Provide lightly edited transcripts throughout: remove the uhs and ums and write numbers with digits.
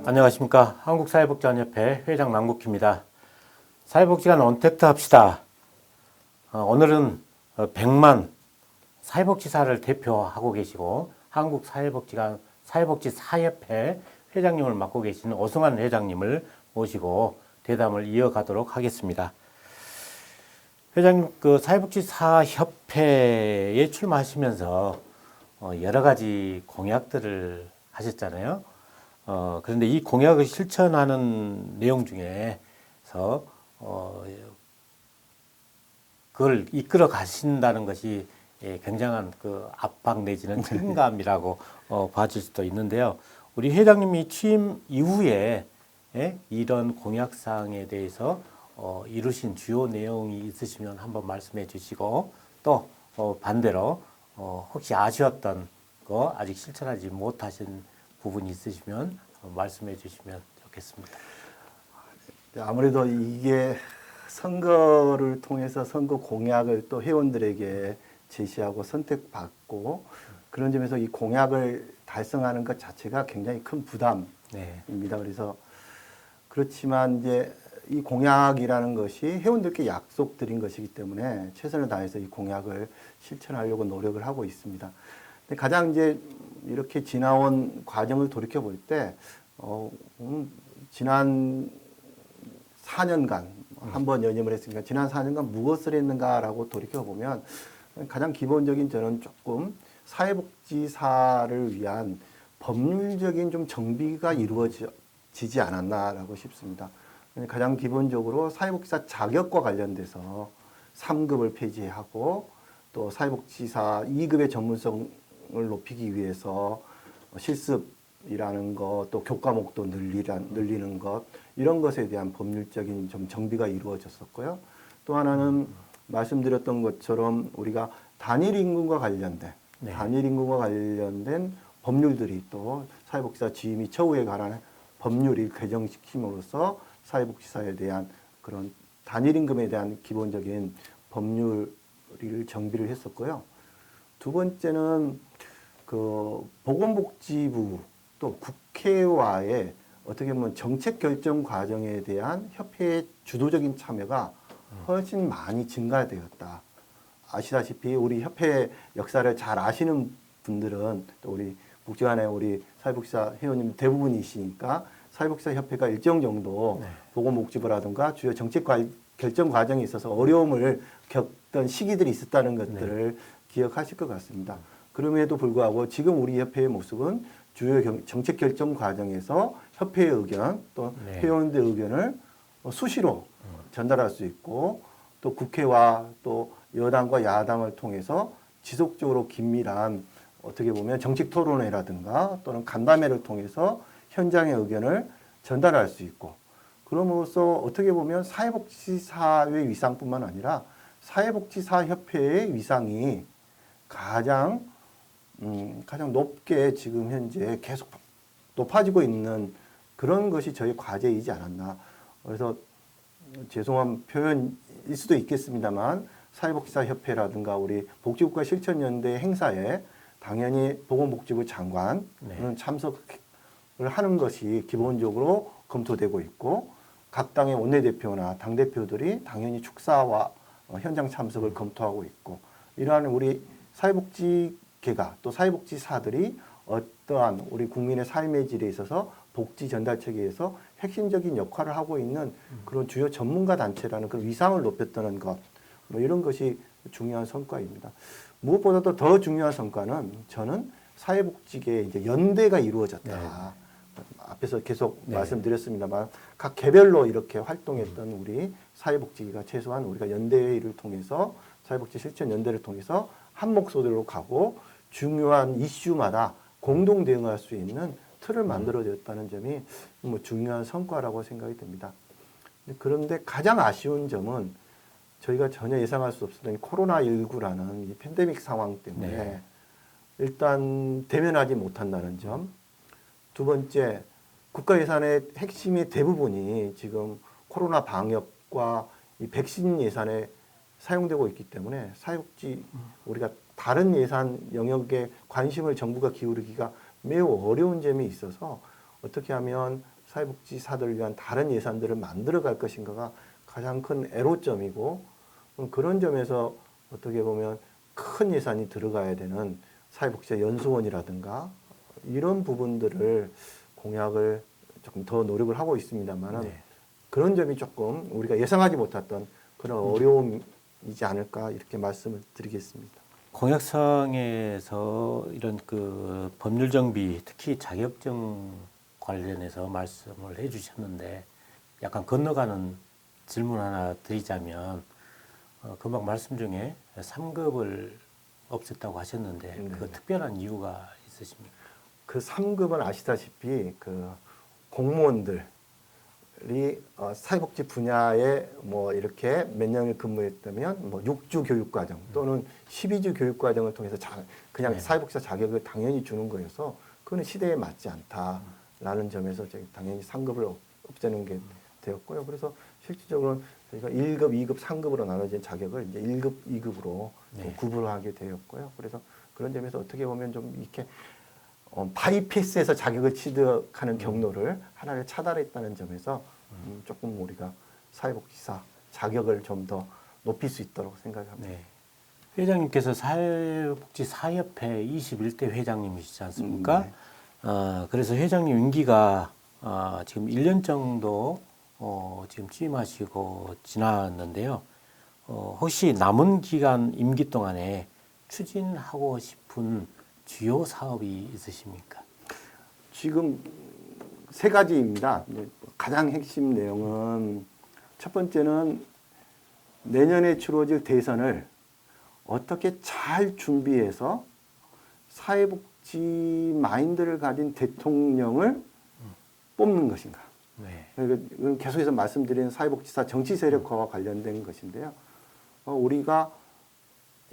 안녕하십니까. 한국사회복지원협회 회장 남국희입니다. 사회복지관 언택트 합시다. 오늘은 100만 사회복지사를 대표하고 계시고 한국사회복지관 사회복지사협회 회장님을 맡고 계시는 오승환 회장님을 모시고 대담을 이어가도록 하겠습니다. 회장님, 사회복지사협회에 출마하시면서 여러 가지 공약들을 하셨잖아요. 그런데 이 공약을 실천하는 내용 중에서 그걸 이끌어 가신다는 것이 굉장한 압박 내지는 책임감이라고 봐줄 수도 있는데요. 우리 회장님이 취임 이후에 이런 공약사항에 대해서 이루신 주요 내용이 있으시면 한번 말씀해 주시고, 또 반대로 혹시 아쉬웠던 거, 아직 실천하지 못하신 부분이 있으시면 말씀해 주시면 좋겠습니다. 아무래도 이게 선거를 통해서 선거 공약을 또 회원들에게 제시하고 선택받고 그런 점에서 이 공약을 달성하는 것 자체가 굉장히 큰 부담입니다. 네. 그래서 그렇지만 이제 이 공약이라는 것이 회원들께 약속드린 것이기 때문에 최선을 다해서 이 공약을 실천하려고 노력을 하고 있습니다. 근데 가장 이제 이렇게 지나온 과정을 돌이켜 볼 때, 지난 4년간 한번 연임을 했으니까 지난 4년간 무엇을 했는가라고 돌이켜 보면 가장 기본적인 저는 조금 사회복지사를 위한 법률적인 좀 정비가 이루어지지 않았나라고 싶습니다. 가장 기본적으로 사회복지사 자격과 관련돼서 3급을 폐지하고 또 사회복지사 2급의 전문성을 높이기 위해서 실습이라는 것, 또 교과목도 늘리는 것, 이런 것에 대한 법률적인 좀 정비가 이루어졌었고요. 또 하나는 말씀드렸던 것처럼 우리가 단일 임금과 관련된 법률들이 또 사회복지사 지위 및 처우에 관한 법률을 개정시킴으로써 사회복지사에 대한 그런 단일 임금에 대한 기본적인 법률을 정비를 했었고요. 두 번째는 보건복지부 또 국회와의 어떻게 보면 정책 결정 과정에 대한 협회의 주도적인 참여가 훨씬 많이 증가되었다. 아시다시피 우리 협회 역사를 잘 아시는 분들은 또 우리 복지관의 우리 사회복지사 회원님 대부분이시니까 사회복지사 협회가 일정 정도 보건복지부라든가 주요 정책 결정 과정에 있어서 어려움을 겪던 시기들이 있었다는 것들을 기억하실 것 같습니다. 그럼에도 불구하고 지금 우리 협회의 모습은 주요 정책 결정 과정에서 협회의 의견 또 회원들의 의견을 수시로 전달할 수 있고 또 국회와 또 여당과 야당을 통해서 지속적으로 긴밀한 어떻게 보면 정책 토론회라든가 또는 간담회를 통해서 현장의 의견을 전달할 수 있고 그럼으로써 어떻게 보면 사회복지사의 위상뿐만 아니라 사회복지사협회의 위상이 가장 높게 지금 현재 계속 높아지고 있는 그런 것이 저희 과제이지 않았나. 그래서 죄송한 표현일 수도 있겠습니다만 사회복지사협회라든가 우리 복지국가 실천연대 행사에 당연히 보건복지부 장관은 참석을 하는 것이 기본적으로 검토되고 있고 각 당의 원내대표나 당대표들이 당연히 축사와 현장 참석을 검토하고 있고 이러한 우리 사회복지계가 또 사회복지사들이 어떠한 우리 국민의 삶의 질에 있어서 복지 전달 체계에서 핵심적인 역할을 하고 있는 그런 주요 전문가 단체라는 그런 위상을 높였다는 것, 이런 것이 중요한 성과입니다. 무엇보다도 더 중요한 성과는 저는 사회복지계 이제 연대가 이루어졌다. 앞에서 계속 말씀드렸습니다만 각 개별로 이렇게 활동했던 우리 사회복지계가 최소한 우리가 연대회의를 통해서 사회복지 실천 연대를 통해서 한 목소리로 가고 중요한 이슈마다 공동 대응할 수 있는 틀을 만들어졌다는 점이 중요한 성과라고 생각이 됩니다. 그런데 가장 아쉬운 점은 저희가 전혀 예상할 수 없었던 코로나19라는 이 팬데믹 상황 때문에 일단 대면하지 못한다는 점. 두 번째, 국가 예산의 핵심의 대부분이 지금 코로나 방역과 이 백신 예산에 사용되고 있기 때문에 사회복지 우리가 다른 예산 영역에 관심을 정부가 기울이기가 매우 어려운 점이 있어서 어떻게 하면 사회복지사들을 위한 다른 예산들을 만들어 갈 것인가가 가장 큰 애로점이고 그런 점에서 어떻게 보면 큰 예산이 들어가야 되는 사회복지사 연수원이라든가 이런 부분들을 공약을 조금 더 노력을 하고 있습니다만 네. 그런 점이 조금 우리가 예상하지 못했던 그런 어려움이지 않을까 이렇게 말씀을 드리겠습니다. 공약상에서 이런 그 법률 정비, 특히 자격증 관련해서 말씀을 해주셨는데 약간 건너가는 질문 하나 드리자면 금방 말씀 중에 3급을 없앴다고 하셨는데 네. 그 특별한 이유가 있으십니까? 그 3급은 아시다시피 그 공무원들이 사회복지 분야에 뭐 이렇게 몇 년을 근무했다면 뭐 6주 교육과정 또는 12주 교육과정을 통해서 그냥 네. 사회복지사 자격을 당연히 주는 거여서 그거는 시대에 맞지 않다라는 점에서 저희 당연히 3급을 없애는 게 되었고요. 그래서 실질적으로는 저희가 1급, 2급, 3급으로 나눠진 자격을 이제 1급, 2급으로 네. 구분하게 되었고요. 그래서 그런 점에서 어떻게 보면 좀 이렇게 바이패스에서 자격을 취득하는 경로를 하나를 차단했다는 점에서 조금 우리가 사회복지사 자격을 좀 더 높일 수 있도록 생각합니다. 네. 회장님께서 사회복지사협회 21대 회장님이시지 않습니까? 네. 그래서 회장님 임기가 지금 1년 정도 지금 취임하시고 지났는데요. 혹시 남은 기간 임기 동안에 추진하고 싶은 주요 사업이 있으십니까? 지금 세 가지입니다. 가장 핵심 내용은 첫 번째는 내년에 치러질 대선을 어떻게 잘 준비해서 사회복지 마인드를 가진 대통령을 뽑는 것인가. 네. 이건 계속해서 말씀드리는 사회복지사 정치 세력화와 관련된 것인데요. 우리가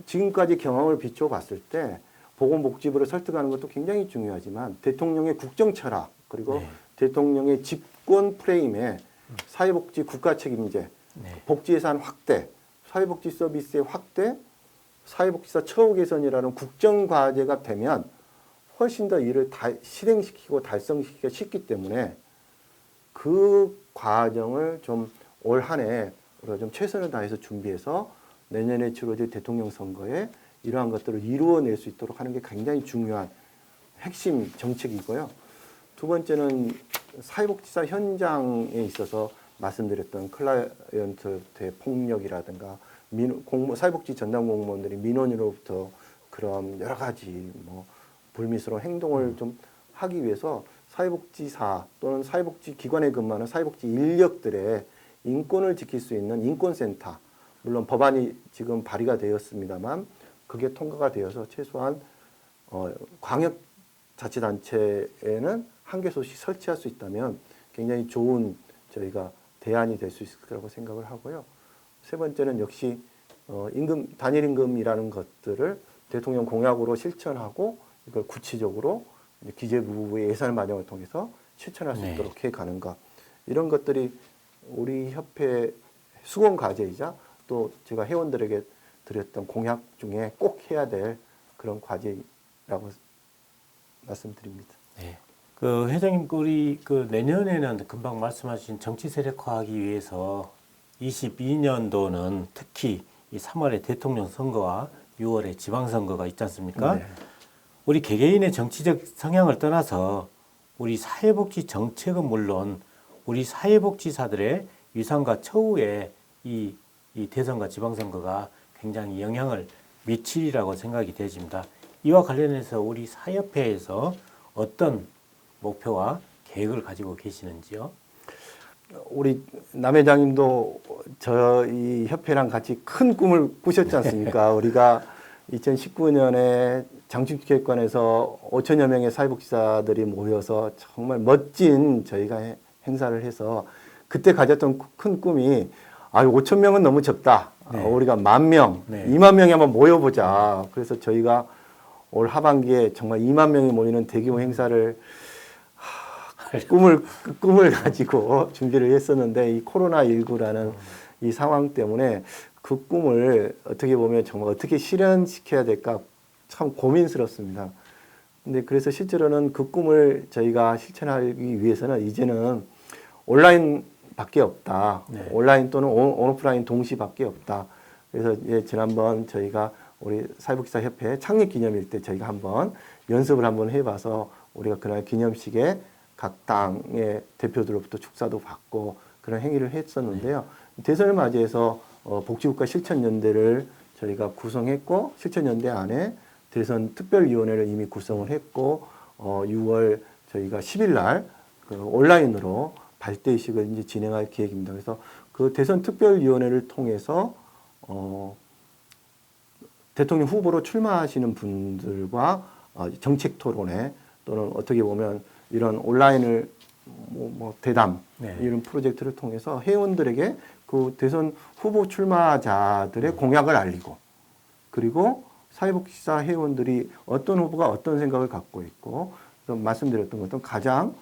지금까지 경험을 비춰 봤을 때 보건복지부를 설득하는 것도 굉장히 중요하지만 대통령의 국정 철학 그리고 네. 대통령의 집권 프레임에 사회복지 국가 책임제, 네. 복지예산 확대, 사회복지 서비스의 확대, 사회복지사 처우 개선이라는 국정과제가 되면 훨씬 더 이를 실행시키고 달성시키기가 쉽기 때문에 그 과정을 좀 올 한 해 우리가 좀 최선을 다해서 준비해서 내년에 치러질 대통령 선거에 이러한 것들을 이루어낼 수 있도록 하는 게 굉장히 중요한 핵심 정책이고요. 두 번째는 사회복지사 현장에 있어서 말씀드렸던 클라이언트의 폭력이라든가 사회복지 전담 공무원들이 민원으로부터 그런 여러 가지 뭐 불미스러운 행동을 좀 하기 위해서 사회복지사 또는 사회복지 기관에 근무하는 사회복지 인력들의 인권을 지킬 수 있는 인권센터, 물론 법안이 지금 발의가 되었습니다만 그게 통과가 되어서 최소한 광역자치단체에는 한 개소씩 설치할 수 있다면 굉장히 좋은 저희가 대안이 될 수 있을 거라고 생각을 하고요. 세 번째는 역시 단일 임금이라는 것들을 대통령 공약으로 실천하고 이걸 구체적으로 기재부의 예산 반영을 통해서 실천할 수 네. 있도록 해가는 것. 이런 것들이 우리 협회 수건 과제이자 또 제가 회원들에게 드렸던 공약 중에 꼭 해야 될 그런 과제라고 말씀드립니다. 네. 그 회장님, 우리 그 내년에는 금방 말씀하신 정치 세력화하기 위해서 22년도는 특히 이 3월에 대통령 선거와 6월에 지방선거가 있지 않습니까? 네. 우리 개개인의 정치적 성향을 떠나서 우리 사회복지 정책은 물론 우리 사회복지사들의 위상과 처우에 이 대선과 지방선거가 굉장히 영향을 미치리라고 생각이 되어집니다. 이와 관련해서 우리 사협회에서 어떤 목표와 계획을 가지고 계시는지요? 우리 남 회장님도 저희 협회랑 같이 큰 꿈을 꾸셨지 않습니까? 우리가 2019년에 장충체육관에서 5천여 명의 사회복지사들이 모여서 정말 멋진 저희가 행사를 해서 그때 가졌던 큰 꿈이 5천 명은 너무 적다. 네. 우리가 10,000명, 네. 2만 명이 한번 모여보자. 그래서 저희가 올 하반기에 정말 2만 명이 모이는 대규모 행사를 꿈을 가지고 준비를 했었는데 이 코로나19라는 이 상황 때문에 그 꿈을 어떻게 보면 정말 어떻게 실현시켜야 될까 참 고민스럽습니다. 근데 그래서 실제로는 그 꿈을 저희가 실천하기 위해서는 이제는 온라인밖에 없다. 네. 온라인 또는 온오프라인 동시밖에 없다. 그래서 지난번 저희가 우리 사회복지사협회 창립 기념일 때 저희가 한번 연습을 한번 해봐서 우리가 그날 기념식에 각 당의 대표들로부터 축사도 받고 그런 행위를 했었는데요. 대선을 맞이해서 복지국가 실천연대를 저희가 구성했고 실천연대 안에 대선 특별위원회를 이미 구성을 했고 6월 저희가 10일 날 그 온라인으로 발대식을 이제 진행할 계획입니다. 그래서 그 대선 특별위원회를 통해서 대통령 후보로 출마하시는 분들과 정책 토론회 또는 어떻게 보면 이런 온라인을 뭐 대담 네. 이런 프로젝트를 통해서 회원들에게 그 대선 후보 출마자들의 공약을 알리고 그리고 사회복지사 회원들이 어떤 후보가 어떤 생각을 갖고 있고 말씀드렸던 것처럼 가장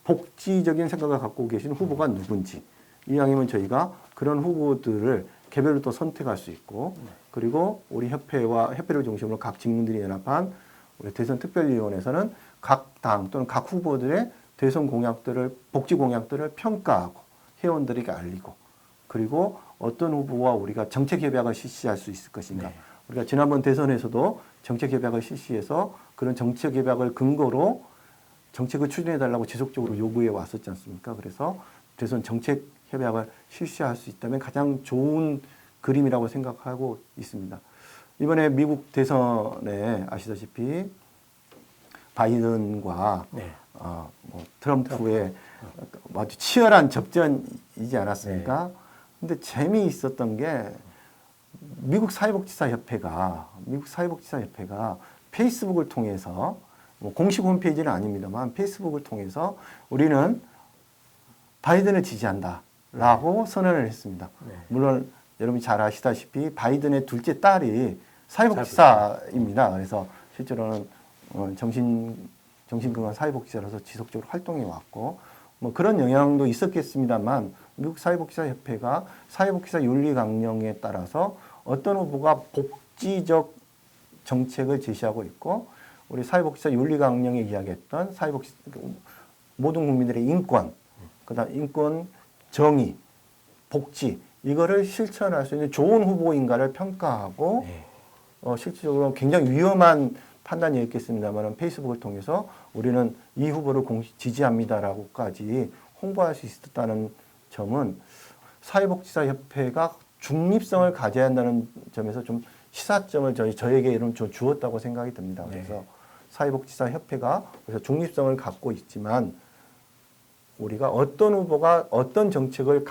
복지적인 생각을 갖고 계신 후보가 누군지 이왕이면 저희가 그런 후보들을 개별로 또 선택할 수 있고 그리고 우리 협회를 중심으로 각 직능들이 연합한 우리 대선 특별위원회에서는 각 당 또는 각 후보들의 대선 공약들을 복지 공약들을 평가하고 회원들에게 알리고 그리고 어떤 후보와 우리가 정책 협약을 실시할 수 있을 것인가. 네. 우리가 지난번 대선에서도 정책 협약을 실시해서 그런 정책 협약을 근거로 정책을 추진해달라고 지속적으로 요구해 왔었지 않습니까? 그래서 대선 정책 협약을 실시할 수 있다면 가장 좋은 그림이라고 생각하고 있습니다. 이번에 미국 대선에 아시다시피 바이든과 네. 트럼프의 아주 치열한 접전이지 않았습니까? 근데 재미있었던 게 미국 사회복지사협회가 페이스북을 통해서 뭐 공식 홈페이지는 아닙니다만 페이스북을 통해서 우리는 바이든을 지지한다라고 선언을 했습니다. 네. 물론 여러분이 잘 아시다시피 바이든의 둘째 딸이 사회복지사입니다. 그래서 실제로는 정신건강 사회복지사로서 지속적으로 활동해 왔고 뭐 그런 영향도 있었겠습니다만 미국 사회복지사협회가 사회복지사 윤리 강령에 따라서 어떤 후보가 복지적 정책을 제시하고 있고 우리 사회복지사 윤리 강령에 이야기했던 모든 국민들의 인권, 그다음 인권, 정의, 복지 이거를 실천할 수 있는 좋은 후보인가를 평가하고 네. 실질적으로 굉장히 위험한 판단이었겠습니다만 페이스북을 통해서 우리는 이 후보를 공식 지지합니다라고까지 홍보할 수 있었다는 점은 사회복지사협회가 중립성을 가져야 한다는 점에서 좀 시사점을 저에게 이런 좀 주었다고 생각이 듭니다. 그래서 네. 사회복지사협회가 그래서 중립성을 갖고 있지만 우리가 어떤 후보가 어떤 정책을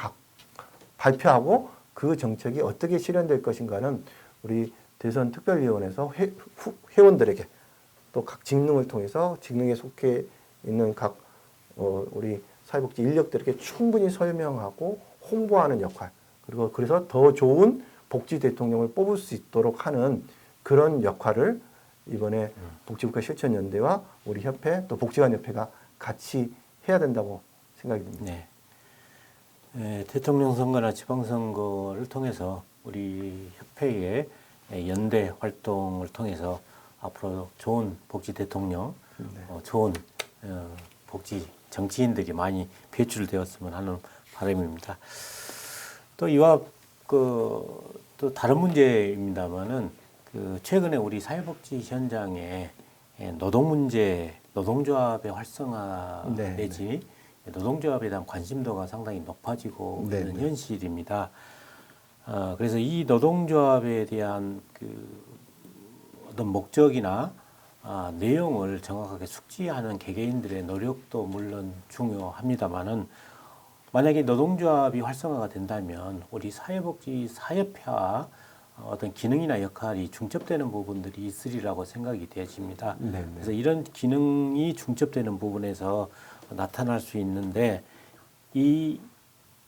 발표하고 그 정책이 어떻게 실현될 것인가는 우리 대선 특별위원회에서 회원들에게 또 각 직능을 통해서 직능에 속해 있는 각 우리 사회복지 인력들에게 충분히 설명하고 홍보하는 역할 그리고 그래서 더 좋은 복지 대통령을 뽑을 수 있도록 하는 그런 역할을 이번에 복지국가 실천연대와 우리 협회 또 복지관협회가 같이 해야 된다고 생각이 듭니다. 네. 대통령 선거나 지방선거를 통해서 우리 협회의 연대 활동을 통해서 앞으로 좋은 복지 대통령, 좋은 복지 정치인들이 많이 배출되었으면 하는 바람입니다. 또 이와 또 다른 문제입니다만은 최근에 우리 사회복지 현장에 노동 문제, 노동조합의 활성화 내지 노동조합에 대한 관심도가 상당히 높아지고 있는 현실입니다. 그래서 이 노동조합에 대한 어떤 목적이나 내용을 정확하게 숙지하는 개개인들의 노력도 물론 중요합니다만은 만약에 노동조합이 활성화가 된다면 우리 사회복지 사협회와 어떤 기능이나 역할이 중첩되는 부분들이 있으리라고 생각이 되어집니다. 그래서 이런 기능이 중첩되는 부분에서 나타날 수 있는데 이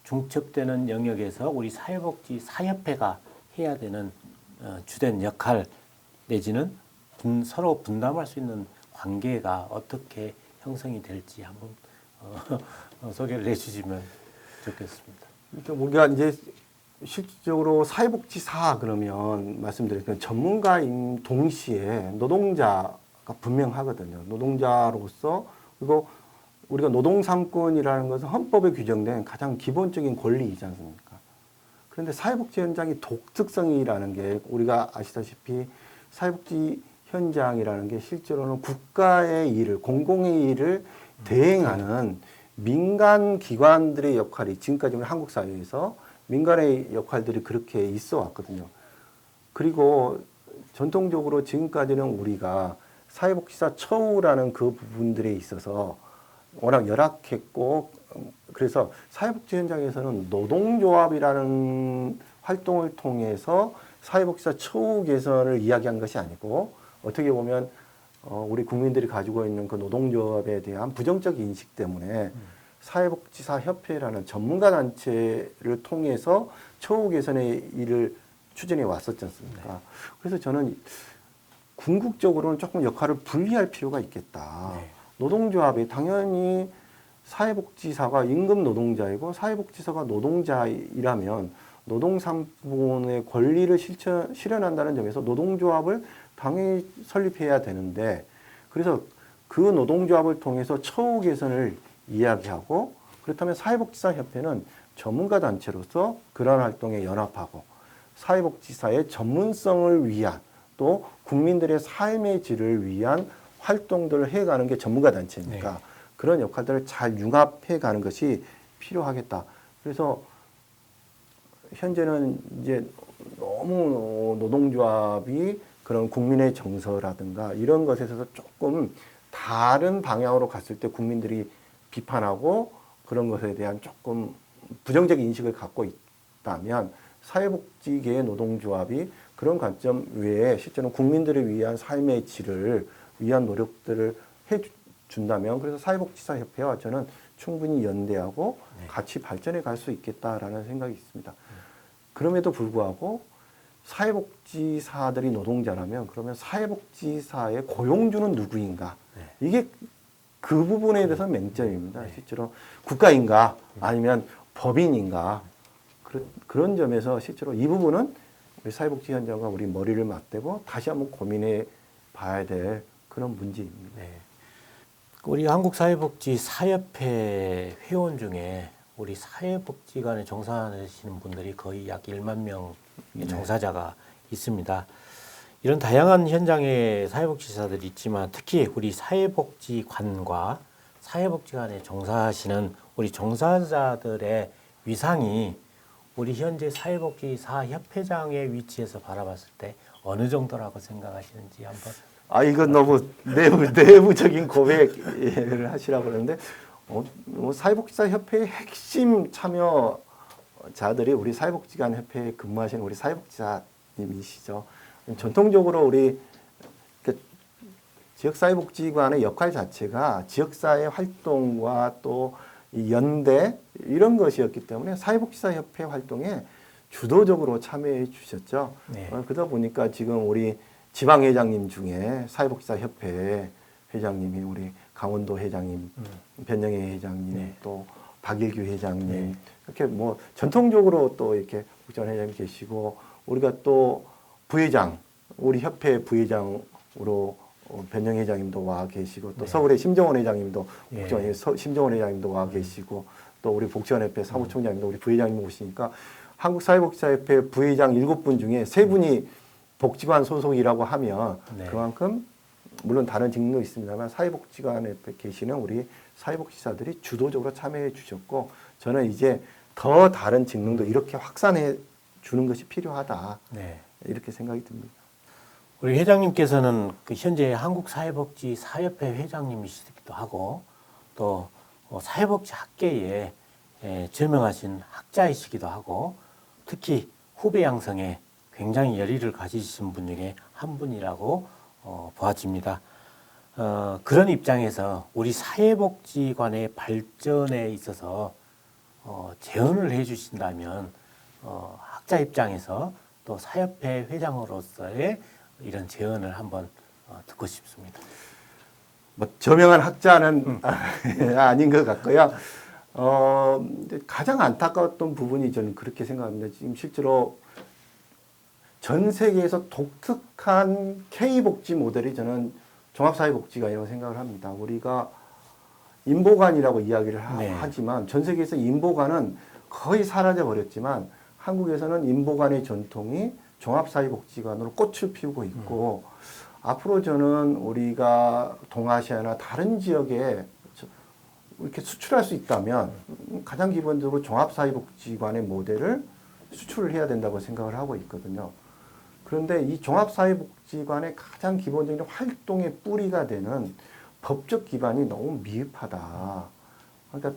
중첩되는 영역에서 우리 사회복지 사협회가 해야 되는 주된 역할 내지는 서로 분담할 수 있는 관계가 어떻게 형성이 될지 한번 소개를 해주시면 좋겠습니다. 그러니까 우리가 이제 실질적으로 사회복지사 그러면 말씀드린 전문가인 동시에 노동자가 분명하거든요. 노동자로서 그리고 우리가 노동삼권이라는 것은 헌법에 규정된 가장 기본적인 권리이지 않습니까? 그런데 사회복지 현장의 독특성이라는 게 우리가 아시다시피 사회복지 현장이라는 게 실제로는 국가의 일을, 공공의 일을 대행하는 민간 기관들의 역할이 지금까지 우리 한국 사회에서 민간의 역할들이 그렇게 있어 왔거든요. 그리고 전통적으로 지금까지는 우리가 사회복지사 처우라는 그 부분들에 있어서 워낙 열악했고, 그래서 사회복지 현장에서는 노동조합이라는 활동을 통해서 사회복지사 처우 개선을 이야기한 것이 아니고, 어떻게 보면 우리 국민들이 가지고 있는 그 노동조합에 대한 부정적 인식 때문에 사회복지사 협회라는 전문가 단체를 통해서 처우 개선의 일을 추진해 왔었지 않습니까? 네. 그래서 저는 궁극적으로는 조금 역할을 분리할 필요가 있겠다. 네. 노동조합이 당연히 사회복지사가 임금 노동자이고 사회복지사가 노동자이라면 노동삼권의 권리를 실현한다는 점에서 노동조합을 당연히 설립해야 되는데, 그래서 그 노동조합을 통해서 처우 개선을 이야기하고, 그렇다면 사회복지사 협회는 전문가 단체로서 그러한 활동에 연합하고 사회복지사의 전문성을 위한 또 국민들의 삶의 질을 위한 활동들을 해가는 게 전문가 단체니까 네. 그런 역할들을 잘 융합해 가는 것이 필요하겠다. 그래서 현재는 이제 너무 노동조합이 그런 국민의 정서라든가 이런 것에서 조금 다른 방향으로 갔을 때 국민들이 비판하고 그런 것에 대한 조금 부정적 인식을 갖고 있다면 사회복지계의 노동조합이 그런 관점 외에 실제로 국민들을 위한 삶의 질을 위한 노력들을 해준다면, 그래서 사회복지사 협회와 저는 충분히 연대하고 네. 같이 발전해 갈 수 있겠다라는 생각이 있습니다. 그럼에도 불구하고 사회복지사들이 노동자라면 그러면 사회복지사의 고용주는 누구인가? 네. 이게 그 부분에 대해서 맹점입니다. 네. 실제로 국가인가 아니면 법인인가? 그런 점에서 실제로 이 부분은 우리 사회복지 현장과 우리 머리를 맞대고 다시 한번 고민해 봐야 될 그런 문제입니다. 네. 우리 한국사회복지사협회 회원 중에 우리 사회복지관에 종사하시는 분들이 거의 약 1만 명의 종사자가 있습니다. 이런 다양한 현장의 사회복지사들이 있지만 특히 우리 사회복지관과 사회복지관에 종사하시는 우리 종사자들의 위상이 우리 현재 사회복지사협회장의 위치에서 바라봤을 때 어느 정도라고 생각하시는지 한번. 이건 너무 내부적인 고백을 하시라고 그러는데, 사회복지사 협회의 핵심 참여자들이 우리 사회복지관 협회에 근무하시는 우리 사회복지사님이시죠. 전통적으로 우리 지역사회복지관의 역할 자체가 지역사회 활동과 또 이 연대 이런 것이었기 때문에 사회복지사 협회 활동에 주도적으로 참여해 주셨죠. 네. 그러다 보니까 지금 우리 지방회장님 중에 사회복지사 협회 회장님이 우리 강원도 회장님, 변영애 회장님, 네. 또 박일규 회장님, 네. 이렇게 뭐 전통적으로 또 이렇게 국전 회장님 계시고, 우리가 또 부회장, 우리 협회 부회장으로 변영 회장님도 와 계시고, 또 네. 서울의 심정원 회장님도 예. 국정원 심정원 회장님도 와 계시고, 또 우리 복지원협회 사무총장님도 우리 부회장님 오시니까 한국사회복지사협회 부회장 7분 중에 3분이 복지관 소속이라고 하면 네. 그만큼 물론 다른 직능도 있습니다만 사회복지관에 계시는 우리 사회복지사들이 주도적으로 참여해 주셨고, 저는 이제 더 다른 직능도 이렇게 확산해 주는 것이 필요하다. 네. 이렇게 생각이 듭니다. 우리 회장님께서는 그 현재 한국사회복지사협회 회장님이시기도 하고 또 사회복지 학계에 저명하신 학자이시기도 하고 특히 후배 양성에 굉장히 열의를 가지신 분 중에 한 분이라고 보아집니다. 그런 입장에서 우리 사회복지관의 발전에 있어서 제언을 해주신다면 학자 입장에서 또 사협회 회장으로서의 이런 제언을 한번 듣고 싶습니다. 뭐 저명한 학자는 아닌 것 같고요. 근데 가장 안타까웠던 부분이 저는 그렇게 생각합니다. 지금 실제로 전 세계에서 독특한 K복지 모델이 저는 종합사회복지관이라고 생각을 합니다. 우리가 인보관이라고 이야기를 네. 하지만 전 세계에서 인보관은 거의 사라져 버렸지만 한국에서는 인보관의 전통이 종합사회복지관으로 꽃을 피우고 있고 앞으로 저는 우리가 동아시아나 다른 지역에 이렇게 수출할 수 있다면 가장 기본적으로 종합사회복지관의 모델을 수출을 해야 된다고 생각을 하고 있거든요. 그런데 이 종합사회복지관의 가장 기본적인 활동의 뿌리가 되는 법적 기반이 너무 미흡하다. 그러니까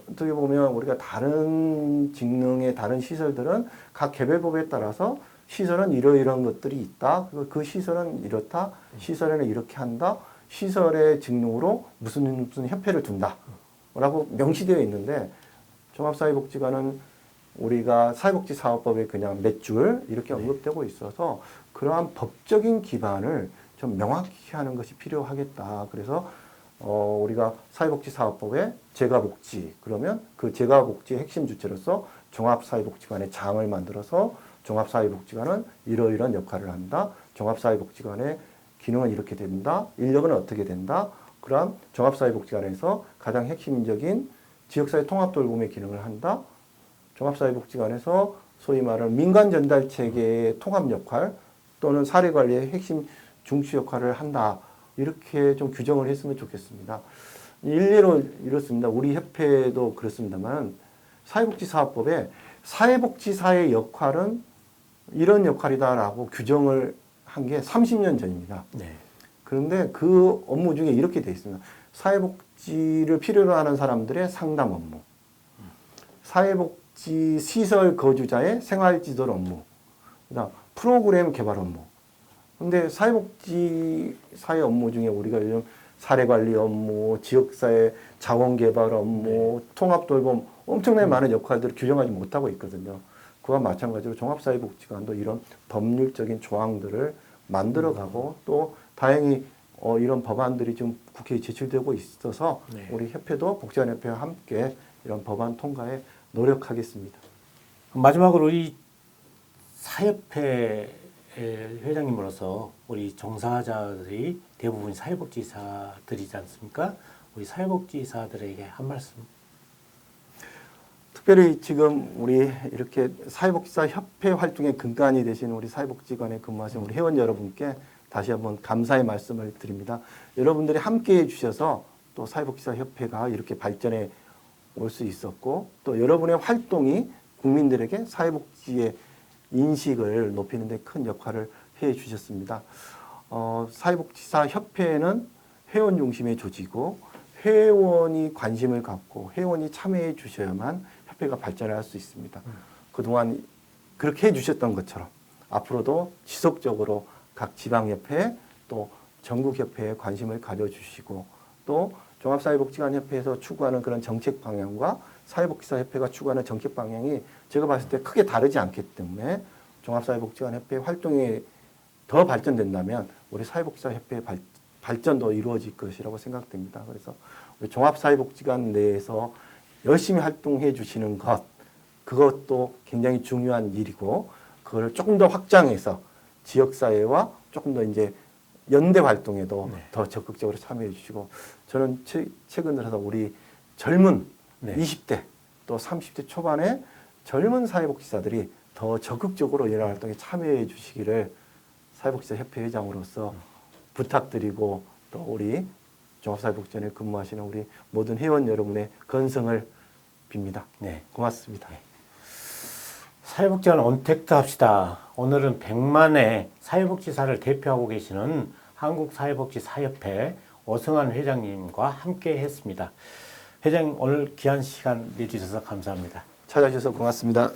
어떻게 보면 우리가 다른 직능의 다른 시설들은 각 개별법에 따라서 시설은 이러이러한 것들이 있다. 그 시설은 이렇다. 시설에는 이렇게 한다. 시설의 직능으로 무슨 협회를 둔다. 라고 명시되어 있는데 종합사회복지관은 우리가 사회복지사업법에 그냥 몇 줄 이렇게 언급되고 있어서 그러한 법적인 기반을 좀 명확히 하는 것이 필요하겠다. 그래서 우리가 사회복지사업법에 재가복지 그러면 그 재가복지의 핵심 주체로서 종합사회복지관의 장을 만들어서 종합사회복지관은 이러이러한 역할을 한다. 종합사회복지관의 기능은 이렇게 된다. 인력은 어떻게 된다. 그러한 종합사회복지관에서 가장 핵심적인 지역사회 통합돌봄의 기능을 한다. 종합사회복지관에서 소위 말하는 민간전달체계의 통합 역할 또는 사례관리의 핵심 중추 역할을 한다. 이렇게 좀 규정을 했으면 좋겠습니다. 일례로 이렇습니다. 우리 협회도 그렇습니다만 사회복지사업법에 사회복지사의 역할은 이런 역할이다라고 규정을 한 게 30년 전입니다. 네. 그런데 그 업무 중에 이렇게 되어 있습니다. 사회복지를 필요로 하는 사람들의 상담 업무, 사회복지 시설 거주자의 생활지도 업무, 그다음 프로그램 개발 업무. 근데 사회복지사의 업무 중에 우리가 요즘 사례관리 업무, 지역사회 자원개발 업무, 통합돌봄 엄청나게 많은 역할들을 규정하지 못하고 있거든요. 그와 마찬가지로 종합사회복지관도 이런 법률적인 조항들을 만들어가고 또 다행히 이런 법안들이 지금 국회에 제출되고 있어서 네. 우리 협회도 복지관협회와 함께 이런 법안 통과에 노력하겠습니다. 마지막으로 이 사협회 회장님으로서 우리 종사자들이 대부분 사회복지사들이지 않습니까? 우리 사회복지사들에게 한 말씀. 특별히 지금 우리 이렇게 사회복지사 협회 활동의 근간이 되신 우리 사회복지관에 근무하신 우리 회원 여러분께 다시 한번 감사의 말씀을 드립니다. 여러분들이 함께 해주셔서 또 사회복지사 협회가 이렇게 발전해 올 수 있었고 또 여러분의 활동이 국민들에게 사회복지의 인식을 높이는 데 큰 역할을 해 주셨습니다. 사회복지사 협회는 회원 중심의 조직이고 회원이 관심을 갖고 회원이 참여해 주셔야만 협회가 발전할 수 있습니다. 그동안 그렇게 해주셨던 것처럼 앞으로도 지속적으로 각 지방협회 또 전국협회에 관심을 가져주시고 또 종합사회복지관협회에서 추구하는 그런 정책 방향과 사회복지사협회가 추구하는 정책 방향이 제가 봤을 때 크게 다르지 않기 때문에 종합사회복지관협회 활동이 더 발전된다면 우리 사회복지사협회의 발전도 이루어질 것이라고 생각됩니다. 그래서 우리 종합사회복지관 내에서 열심히 활동해 주시는 것, 그것도 굉장히 중요한 일이고, 그걸 조금 더 확장해서 지역사회와 조금 더 이제 연대 활동에도 더 적극적으로 참여해 주시고, 저는 최근 들어서 우리 젊은 20대 또 30대 초반의 젊은 사회복지사들이 더 적극적으로 이런 활동에 참여해 주시기를 사회복지사 협회 회장으로서 부탁드리고 또 우리 종합사회복지관에 근무하시는 우리 모든 회원 여러분의 건승을 빕니다. 네, 고맙습니다. 사회복지관 언택트 합시다. 오늘은 100만의 사회복지사를 대표하고 계시는 한국사회복지사협회 오승환 회장님과 함께 했습니다. 회장님 오늘 귀한 시간 내주셔서 감사합니다. 찾아주셔서 고맙습니다.